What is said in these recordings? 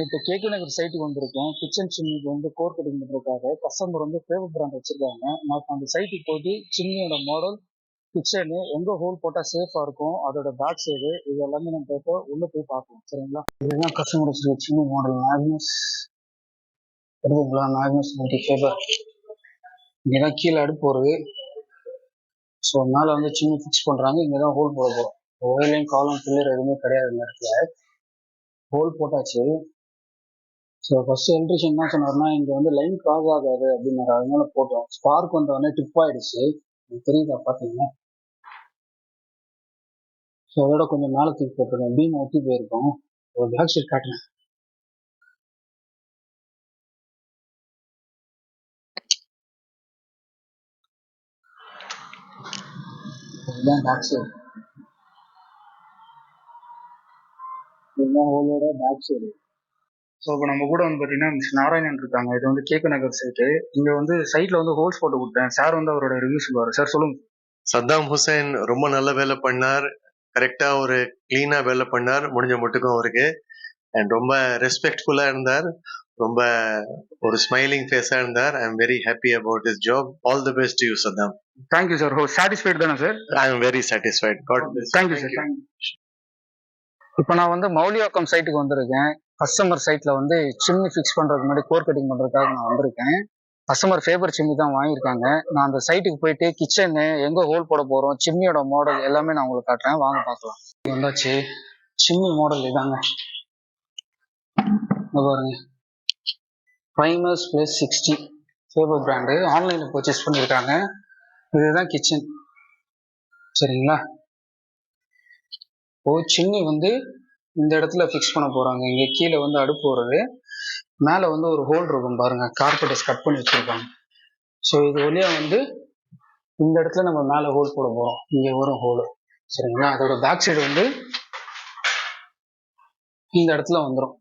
இப்போ கேகே நகர் சைட்டுக்கு வந்திருக்கேன். கிச்சன் சிம்னிக்கு வந்து கோர் கட்டிங் பண்ணுறதுக்காக கஸ்டமர் வந்து ஃபேவர் பிராண்ட் வச்சிருக்காங்க. நான் இப்போ அந்த சைட்டுக்கு போயிட்டு சிம்னியோட மாடல், கிச்சனு எங்கே ஹோல் போட்டால் சேஃபாக இருக்கும், அதோட பேக் சைடு இது எல்லாமே நம்ம இப்போ உள்ளே போய் பார்க்கலாம். சரிங்களா? இதுதான் கஸ்டமர் வச்சிருக்க சிம்னி மாடல் மேக்னஸ். தெரியுங்களா? Magnus favour. இங்கே தான் கீழே அடுப்பு வருது. ஸோ மேலே வந்து சிம்னி ஃபிக்ஸ் பண்ணுறாங்க. இங்கே தான் ஹோல் போட போகிறோம். ஒயர்லைன் காலம் பில்லர் எதுவுமே கிடையாது இந்த இடத்துல. ஹோல் போட்டாச்சு. ஸோ ஃபர்ஸ்ட் எலக்ட்ரிஷியன் என்ன சொன்னார்னா, இங்கே வந்து லைன் கிராஸ் ஆகாது அப்படின்னாரு. அதனால போட்டோம். ஸ்பார்க் வந்தோடனே டிப் ஆயிடுச்சு. தெரியுதா பார்த்தீங்கன்னா? ஸோ அதோட கொஞ்சம் மேலே தூக்கி போட்டுருக்கோம். பீம் ஒட்டி போயிருக்கோம். ஒரு பேக் ஷீட் காட்டுறேன். இதுதான் பேக் சைடு. இதுதான் ஹோலோட பேக் சைடு. ஸோ இப்போ நம்ம கூட வந்து பார்த்தீங்கன்னா மிஸ் நாராயணன் இருக்காங்க. இது வந்து கேகே நகர் சைட்டு. இங்கே வந்து சைட்டில் வந்து ஹோல்ஸ் போட்டு கொடுத்தேன். சார் வந்து அவரோட ரிவ்யூ சொல்லுவார். சார் சொல்லுங்க. சத்தாம் ஹுசைன் ரொம்ப நல்ல வேலை பண்ணார். கரெக்டா ஒரு கிளீனா வேலை பண்ணார் முடிஞ்ச மட்டுக்கும் அவருக்கு. அண்ட் ரொம்ப ரெஸ்பெக்ட்ஃபுல்லா இருந்தார். ரொம்ப ஒரு ஸ்மைலிங் ஃபேஸா இருந்தார். I am very happy about his job. All the best to you Saddam. Thank you sir. Satisfied தானே sir? I am very satisfied. God bless. Thank you sir. இப்போ நான் வந்து மௌலியாக்கம் சைட்டுக்கு வந்திருக்கேன். கஸ்டமர் சைட்ல வந்து சிம்னி ஃபிக்ஸ் பண்றதுக்கு முன்னாடி கோர் கட்டிங் பண்றதுக்காக நான் வந்திருக்கேன். கஸ்டமர் ஃபேவர் சிம்னி தான் வாங்கியிருக்காங்க. நான் அந்த சைட்டுக்கு போயிட்டு கிச்சனு எங்க ஹோல் போட போறோம், சிம்னியோட மாடல் எல்லாமே நான் உங்களுக்கு காட்டுறேன். வாங்க பார்க்கலாம். வந்தாச்சு. சிம்னி மாடல் இதாங்க. பாருங்க, பிரைமர்ஸ் பிளஸ் 60 ஃபேவர் பிராண்டு. ஆன்லைன்ல பர்ச்சேஸ் பண்ணியிருக்காங்க. இதுதான் கிச்சன். சரிங்களா? இப்போ சிம்னி வந்து இந்த இடத்துல ஃபிக்ஸ் பண்ண போறாங்க. இங்க கீழே வந்து அடுப்பு வருது. மேலே வந்து ஒரு ஹோல் இருக்கும் பாருங்க. கார்பெட்டஸ் கட் பண்ணி வச்சிருக்காங்க. ஸோ இது வழியா வந்து இந்த இடத்துல நம்ம மேலே ஹோல் போட போறோம். இங்க வரும் ஹோல். சரிங்களா? அதோட பேக் சைடு வந்து இந்த இடத்துல வந்துடும்.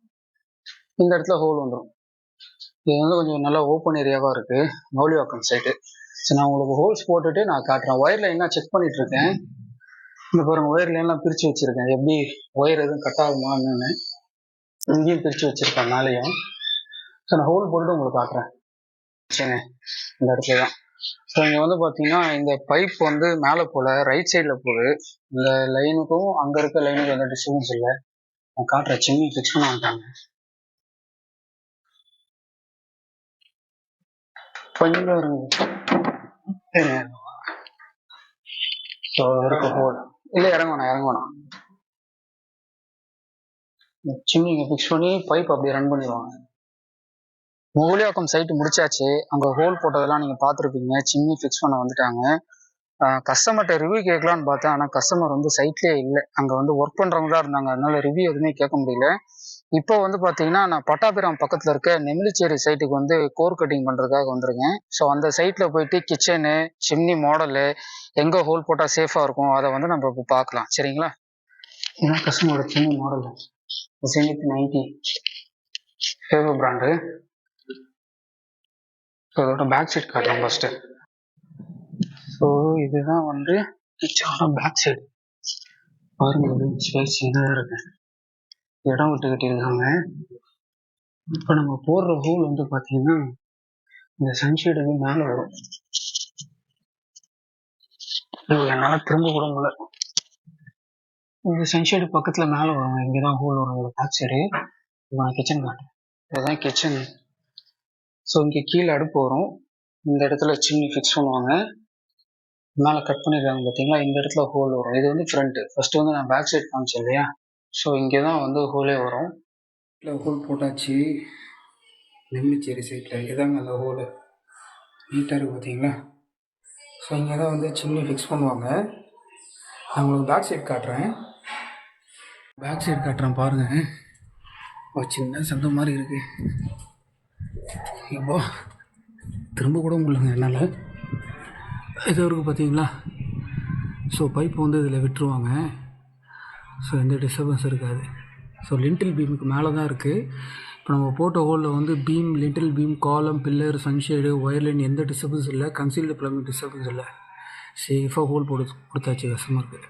இந்த இடத்துல ஹோல் வந்துடும். இது வந்து கொஞ்சம் நல்லா ஓப்பன் ஏரியாவா இருக்கு. மௌலிவாக்கம் சைட்டு. சரி, நான் உங்களுக்கு ஹோல்ஸ் போட்டுட்டு நான் காட்டுறேன். ஒயர் லைன் செக் பண்ணிட்டு இருக்கேன். இந்த பாருங்க, ஒயர் லைன்லாம் பிரிச்சு வச்சிருக்கேன். எப்படி ஒயர் எதுவும் கட் ஆகுமான்னு இங்கேயும் பிரிச்சு வச்சிருக்கேன் மேலேயும். ஸோ நான் ஹோல் போட்டுட்டு உங்களுக்கு காட்டுறேன். சரி, இந்த இடத்துல தான். ஸோ இங்கே வந்து பார்த்தீங்கன்னா இந்த பைப் வந்து மேலே போல ரைட் சைடில் போகுது. இந்த லைனுக்கும் அங்கே இருக்க லைனுக்கும் எந்த டிஸ்டர்பன்ஸ் இல்லை. நான் காட்டுறேன். சிம்னி ஃபிக்ஸ் பண்ண மாட்டாங்க. கொஞ்சம் ஸோ இருக்க ஹோல் இல்லை, இறங்கணும். சிம்னி இங்கே ஃபிக்ஸ் பண்ணி பைப் அப்படியே ரன் பண்ணிடுவாங்க. மௌலியாக்கம் சைட்டு முடிச்சாச்சு. அங்கே ஹோல் போட்டதெல்லாம் நீங்கள் பார்த்துருப்பீங்க. சிம்னி ஃபிக்ஸ் பண்ண வந்துட்டாங்க. கஸ்டமர்கிட்ட ரிவ்யூ கேட்கலான்னு பார்த்தேன். ஆனால் கஸ்டமர் வந்து சைட்லேயே இல்லை. அங்கே வந்து ஒர்க் பண்ணுறவங்க தான் இருந்தாங்க. அதனால ரிவ்யூ எதுவுமே கேட்க முடியல. இப்போ வந்து பார்த்தீங்கன்னா நான் பட்டாபிராம் பக்கத்தில் இருக்க நெமிலிச்சேரி சைட்டுக்கு வந்து கோர் கட்டிங் பண்ணுறதுக்காக வந்திருக்கேன். ஸோ அந்த சைட்டில் போயிட்டு கிச்சனு, சிம்னி மாடலு, எங்கே ஹோல் போட்டால் சேஃபாக இருக்கும் அதை வந்து நம்ம இப்போ பார்க்கலாம். சரிங்களா? இதுதான் கஸ்டமரோட chimney model. 90 Faber brand. So அதோட பேக் சைட் காட்டலாம் ஃபர்ஸ்ட்டு. ஸோ இதுதான் வந்து கிச்சனோட பேக் சைடு. பாருங்க, ஸ்பேஸ் இதாக இருக்கு. இடம் விட்டு கட்டியிருக்காங்க. இப்போ நம்ம போடுற ஹோல் வந்து பார்த்தீங்கன்னா இந்த சன்ஷேடு வந்து மேலே வரும். என்னால் திரும்ப கூட முடியல. இந்த சன்ஷேடு பக்கத்தில் மேலே வரும். இங்கே தான் ஹோல் வரும் பேக் சைடு. இப்போ நான் கிச்சன் காட்டுறேன். இதுதான் கிச்சன். ஸோ இங்கே கீழே அடுப்பு வரும். இந்த இடத்துல சிம்னி ஃபிக்ஸ் பண்ணுவாங்க. மேலே கட் பண்ணிடுறாங்க பார்த்தீங்களா? இந்த இடத்துல ஹோல் வரும். இது வந்து ஃப்ரண்ட்டு. ஃபர்ஸ்ட் வந்து நான் பேக் சைட் காமிச்சேன் இல்லையா? ஸோ இங்கே தான் வந்து ஹோலே வரும். இதில் ஹோல் போட்டாச்சு. நெம்மிச்சேரி சைட்டில் இதாங்க அந்த ஹோலு. நீட்டாக இருக்குது பார்த்தீங்களா? ஸோ இங்கே தான் வந்து சிம்னி ஃபிக்ஸ் பண்ணுவாங்க. நான் உங்களுக்கு பேக் சைட் காட்டுறேன். பாருங்கள். ஒரு சின்ன சந்தம் மாதிரி இருக்குது. இப்போ திரும்ப கூட முடியலங்க என்னால். இது இருக்குது பார்த்தீங்களா? ஸோ பைப் வந்து இதில் விட்டுருவாங்க. ஸோ எந்த டிஸ்டர்பன்ஸ் இருக்காது. ஸோ லிண்டில் பீமுக்கு மேலே தான் இருக்குது. இப்போ நம்ம போட்ட ஹோலில் வந்து பீம், லிண்டில் பீம், காலம், பில்லர், சன்ஷேடு, ஒயர்லைன் எந்த டிஸ்டர்பன்ஸ் இல்லை. கன்சீல்டு ப்ளம்பிங் டிஸ்டர்பன்ஸ் இல்லை. சேஃபாக ஹோல் போட்டு கொடுத்தாச்சு கஸ்டமருக்கு.